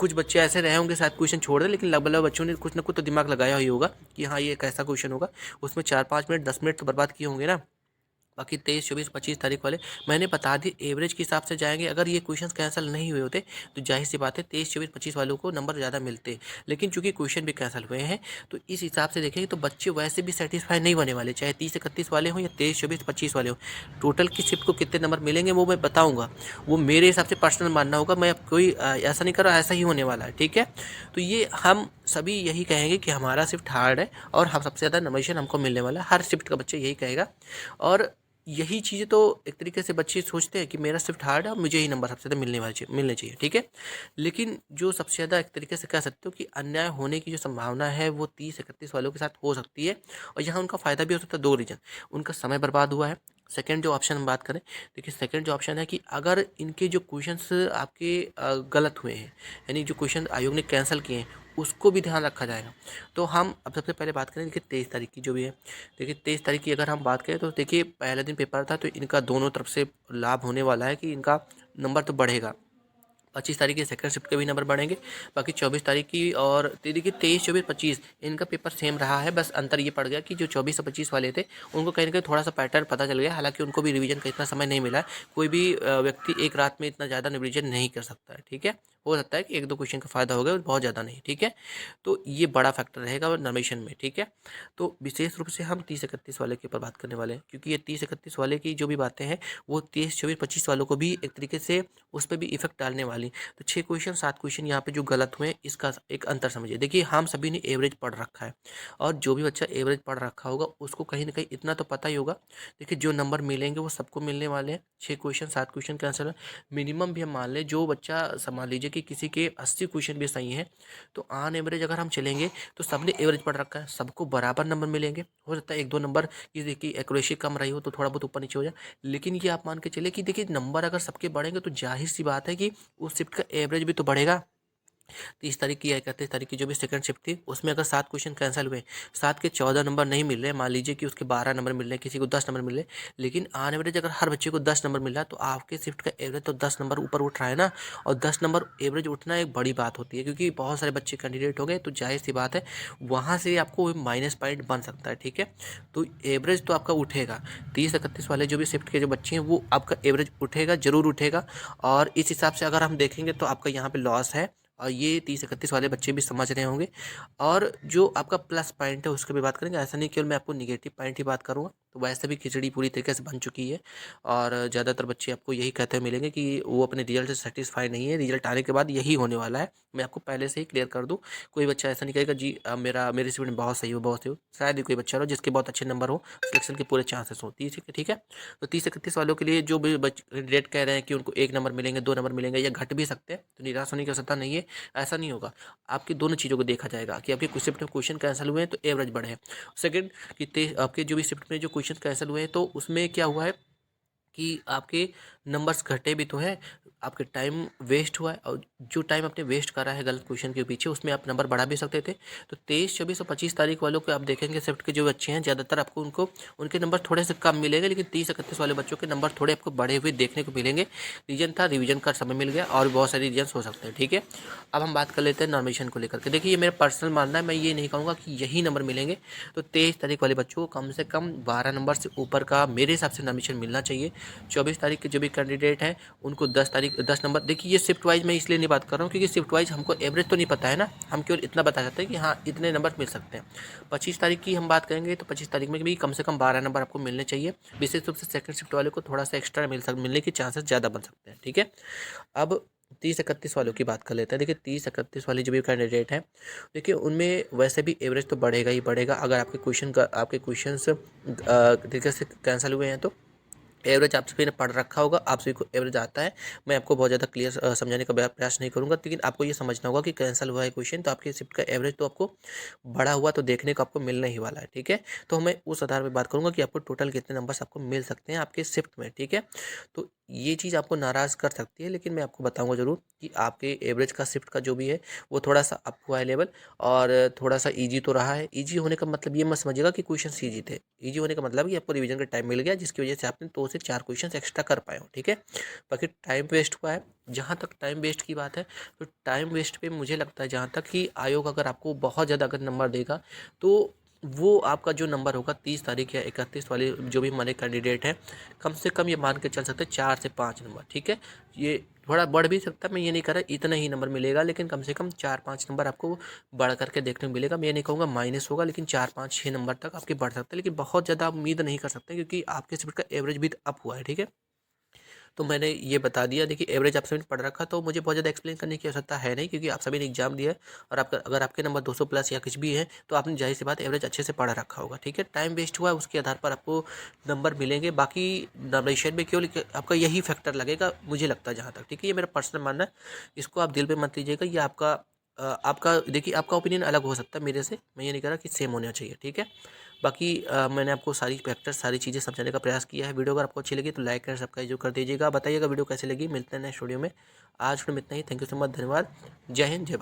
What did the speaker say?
कुछ बच्चे ऐसे रहे होंगे शायद क्वेश्चन छोड़ दें, लेकिन लगभग बच्चों ने कुछ ना कुछ तो दिमाग लगाया ही होगा कि हाँ ये कैसा क्वेश्चन होगा। उसमें 4-5 मिनट 10 मिनट तो बर्बाद किए होंगे ना। बाकी 23, 24, 25 तारीख वाले मैंने बता दी एवरेज के हिसाब से जाएंगे। अगर ये क्वेश्चंस कैंसिल नहीं हुए होते तो जाहिर सी बात है 23, 24, 25 वालों को नंबर ज़्यादा मिलते, लेकिन चूंकि क्वेश्चन भी कैंसिल हुए हैं तो इस हिसाब से देखेंगे तो बच्चे वैसे भी सेटिस्फाई नहीं होने वाले, चाहे 30, 31 वाले हों या 23, 24, 25 वाले हों। टोटल की शिफ्ट को कितने नंबर मिलेंगे वो मैं बताऊँगा, वो मेरे हिसाब से पर्सनल मानना होगा। मैं कोई ऐसा नहीं कर रहा, ऐसा ही होने वाला है, ठीक है। तो ये हम सभी यही कहेंगे कि हमारा शिफ्ट हार्ड है और हम सबसे ज़्यादा नंबर हमको मिलने वाला है, हर शिफ्ट का बच्चा यही कहेगा। और यही चीज़ें तो एक तरीके से बच्चे सोचते हैं कि मेरा शिफ्ट हार्ड है और मुझे ही नंबर सबसे ज़्यादा मिलने चाहिए, ठीक है। लेकिन जो सबसे ज़्यादा एक तरीके से कह सकते हो कि अन्याय होने की जो संभावना है वो 30-31 वालों के साथ हो सकती है। और यहाँ उनका फ़ायदा भी हो सकता है, 2 रीज़न। उनका समय बर्बाद हुआ है। सेकंड जो ऑप्शन हम बात करें, देखिए सेकंड जो ऑप्शन है कि अगर इनके जो क्वेश्चंस आपके गलत हुए हैं, यानी जो क्वेश्चन आयोग ने कैंसिल किए हैं उसको भी ध्यान रखा जाएगा। तो हम अब सबसे पहले बात करें, देखिए 23 तारीख की जो भी है, देखिए 23 तारीख की अगर हम बात करें तो देखिए पहले दिन पेपर था तो इनका दोनों तरफ से लाभ होने वाला है कि इनका नंबर तो बढ़ेगा। 25 तारीख की सेकंड शिफ्ट के भी नंबर बढ़ेंगे। बाकी 24 तारीख की और देखिए 23, 24, 25 इनका पेपर सेम रहा है। बस अंतर ये पड़ गया कि जो 24 और 25 वाले थे उनको कहीं ना कहीं थोड़ा सा पैटर्न पता चल गया। हालांकि उनको भी रिवीजन का इतना समय नहीं मिला है। कोई भी व्यक्ति एक रात में इतना ज़्यादा रिवीजन नहीं कर सकता है, ठीक है। हो सकता है कि 1-2 क्वेश्चन का फायदा हो गया, बहुत ज़्यादा नहीं, ठीक है। तो ये बड़ा फैक्टर रहेगा नॉर्मेशन में, ठीक है। तो विशेष रूप से हम 30-31 वाले के ऊपर बात करने वाले हैं, क्योंकि ये 30-31 वाले की जो भी बातें हैं वो 23, 24, 25 वालों को भी एक तरीके से उस पर भी इफेक्ट डालने वाली। तो 6 क्वेश्चन 7 क्वेश्चन यहाँ पे जो गलत हुए हैं इसका एक अंतर समझिए। देखिए हम सभी ने एवरेज पढ़ रखा है और जो भी बच्चा एवरेज पढ़ रखा होगा उसको कहीं ना कहीं इतना तो पता ही होगा। देखिए जो नंबर मिलेंगे वो सबको मिलने वाले हैं। 6 क्वेश्चन 7 क्वेश्चन का आंसर मिनिमम भी हम मान लें, जो बच्चा मान लीजिए कि किसी के 80 क्वेश्चन भी सही है तो ऑन एवरेज अगर हम चलेंगे तो सबने एवरेज पढ़ रखा है, सबको बराबर नंबर मिलेंगे। हो सकता है 1-2 नंबर की एक्यूरेसी कम रही हो तो थोड़ा बहुत ऊपर नीचे हो जाए, लेकिन ये आप मान के चले कि देखिए नंबर अगर सबके बढ़ेंगे तो जाहिर सी बात है कि उस शिफ्ट का एवरेज भी तो बढ़ेगा। 30 तारीख की या 31 तारीख की जो भी सेकंड शिफ्ट थी उसमें अगर 7 क्वेश्चन कैंसिल हुए, 7 के 14 नंबर नहीं मिल रहे, मान लीजिए कि उसके 12 नंबर मिल रहे हैं, किसी को 10 नंबर मिल रहे, लेकिन ऑन एवरेज अगर हर बच्चे को 10 नंबर मिल रहा है तो आपके शिफ्ट का एवरेज तो 10 नंबर ऊपर उठ रहा है ना। और 10 नंबर एवरेज उठना एक बड़ी बात होती है, क्योंकि बहुत सारे बच्चे कैंडिडेट हो गए तो जाहिर सी बात है वहाँ से आपको माइनस पॉइंट बन सकता है, ठीक है। तो एवरेज तो आपका उठेगा। 30-31 वाले जो भी शिफ्ट के जो बच्चे हैं वो आपका एवरेज उठेगा, जरूर उठेगा। और इस हिसाब से अगर हम देखेंगे तो आपका यहाँ पे लॉस है, और ये 30-31 वाले बच्चे भी समझ रहे होंगे। और जो आपका प्लस पॉइंट है उसकी भी बात करेंगे, ऐसा नहीं केवल मैं आपको निगेटिव पॉइंट ही बात करूँगा। तो वैसे भी खिचड़ी पूरी तरीके से बन चुकी है और ज़्यादातर बच्चे आपको यही कहते हुए मिलेंगे कि वो अपने रिजल्ट से सेटिस्फाई नहीं है। रिजल्ट आने के बाद यही होने वाला है, मैं आपको पहले से ही क्लियर कर दूँ। कोई बच्चा ऐसा नहीं कहेगा जी मेरी स्टूडेंट बहुत सही हो, बहुत सही हो। शायद ही कोई बच्चा हो जिसके बहुत अच्छे नंबर हो, सिलेक्शन के पूरे चांसेस हो, ठीक है, ठीक है। तो 30-31 वालों के लिए जो भी कैंडिडेट कह रहे हैं कि उनको 1 नंबर मिलेंगे, 2 नंबर मिलेंगे या घट भी सकते हैं, तो निराश होने की आवश्यकता नहीं है। ऐसा नहीं होगा, आपकी दोनों चीज़ों को देखा जाएगा कि आपके कुछ शिफ्ट में क्वेश्चन कैंसिल हुए हैं तो एवरेज बढ़े। सेकंड कि आपके जो भी शिफ्ट में जो क्वेश्चन कैंसिल हुए हैं तो उसमें क्या हुआ है कि आपके नंबर्स घटे भी तो हैं, आपके टाइम वेस्ट हुआ है, और जो टाइम आपने वेस्ट करा है गलत क्वेश्चन के पीछे उसमें आप नंबर बढ़ा भी सकते थे। तो 23, 24 और 25 तारीख वालों को आप देखेंगे शिफ्ट के जो बच्चे हैं ज़्यादातर आपको उनके नंबर थोड़े से कम मिलेंगे, लेकिन 30-31 वाले बच्चों के नंबर थोड़े आपको बढ़े हुए देखने को मिलेंगे। रीजन था, रिवीजन का समय मिल गया और बहुत सारे रीजन्स हो सकते हैं, ठीक है। अब हम बात कर लेते हैं नॉर्मेशन को लेकर के। देखिए ये मेरा पर्सनल मानना है, मैं ये नहीं कहूँगा कि यही नंबर मिलेंगे। तो 23 तारीख वाले बच्चों को कम से कम 12 नंबर से ऊपर का मेरे हिसाब से नॉर्मेशन मिलना चाहिए। 24 तारीख के जो भी कैंडिडेट हैं उनको 10 नंबर। देखिए ये शिफ्ट वाइज मैं इसलिए नहीं बात कर रहा हूँ क्योंकि शिफ्ट वाइज हमको एवरेज तो नहीं पता है ना, हम केवल इतना बता सकते हैं कि हाँ इतने नंबर मिल सकते हैं। 25 तारीख की हम बात करेंगे तो 25 तारीख में भी कम से कम 12 नंबर आपको मिलने चाहिए। विशेष रूप से सेकंड शिफ्ट वाले को थोड़ा सा एक्स्ट्रा मिलने के चांसेस ज़्यादा बन सकते हैं, ठीक है। अब 30-31 वालों की बात कर लेते हैं। देखिए 30-31 वाले जो भी कैंडिडेट हैं, देखिए उनमें वैसे भी एवरेज तो बढ़ेगा ही बढ़ेगा। अगर आपके क्वेश्चंस तरीके से कैंसिल हुए हैं तो एवरेज आप सभी ने पढ़ रखा होगा, आप सभी को एवरेज आता है। मैं आपको बहुत ज़्यादा क्लियर समझाने का प्रयास नहीं करूंगा, लेकिन आपको ये समझना होगा कि कैंसिल हुआ है क्वेश्चन तो आपके शिफ्ट का एवरेज तो आपको बढ़ा हुआ तो देखने को आपको मिलने ही वाला है, ठीक है। तो मैं उस आधार पर बात करूंगा कि आपको टोटल कितने नंबर्स आपको मिल सकते हैं आपके शिफ्ट में, ठीक है। तो ये चीज़ आपको नाराज़ कर सकती है, लेकिन मैं आपको बताऊंगा ज़रूर कि आपके एवरेज का शिफ्ट का जो भी है वो थोड़ा सा अप हुआ है लेवल, और थोड़ा सा इजी तो रहा है। इजी होने का मतलब ये मत समझिएगा कि क्वेश्चन इजी थे। इजी होने का मतलब कि आपको रिवीजन का टाइम मिल गया, जिसकी वजह से आपने 2 से 4 क्वेश्चन एक्स्ट्रा कर पाए हो, ठीक है। बाकी टाइम वेस्ट हुआ है। जहाँ तक टाइम वेस्ट की बात है, तो टाइम वेस्ट पे मुझे लगता है जहाँ तक कि आयोग अगर आपको बहुत ज़्यादा अगर नंबर देगा, तो वो आपका जो नंबर होगा 30 तारीख या 31 वाले जो भी हमारे कैंडिडेट हैं, कम से कम ये मान के चल सकते हैं 4 से 5 नंबर, ठीक है। ये थोड़ा बढ़ भी सकता है, मैं ये नहीं कह रहा इतना ही नंबर मिलेगा, लेकिन कम से कम 4-5 नंबर आपको बढ़ करके देखने को मिलेगा। मैं ये नहीं कहूँगा माइनस होगा, लेकिन 4-5-6 नंबर तक आपके बढ़ सकते हैं, लेकिन बहुत ज़्यादा आप उम्मीद नहीं कर सकते, क्योंकि आपके सब्जेक्ट का एवरेज भी अप हुआ है, ठीक है। तो मैंने ये बता दिया। देखिए एवरेज आप सभी ने पढ़ रखा, तो मुझे बहुत ज़्यादा एक्सप्लेन करने की आवश्यकता है नहीं, क्योंकि आप सभी ने एग्जाम दिया है, और आपका अगर आपके नंबर 200 प्लस या कुछ भी है, तो आपने जाहिर सी बात एवरेज अच्छे से पढ़ रखा होगा, ठीक है। टाइम वेस्ट हुआ है, उसके आधार पर आपको नंबर मिलेंगे। बाकी नॉमिनेशन में केवल आपका यही फैक्टर लगेगा, मुझे लगता है जहाँ तक, ठीक है। ये मेरा पर्सनल मानना है, इसको आप दिल पे मत लीजिएगा। ये आपका देखिए, आपका ओपिनियन अलग हो सकता है मेरे से, मैं ये नहीं कह रहा कि सेम होना चाहिए, ठीक है। बाकी मैंने आपको सारी फैक्टर सारी चीज़ें समझाने का प्रयास किया है। वीडियो अगर आपको अच्छी लगी तो लाइक कर सब्सक्राइब जो कर दीजिएगा। बताइएगा वीडियो कैसे लगी। मिलते हैं नेक्स्ट वीडियो में। आज वीडियो में इतना ही। थैंक यू सो मच, धन्यवाद। जय हिंद, जय भारत।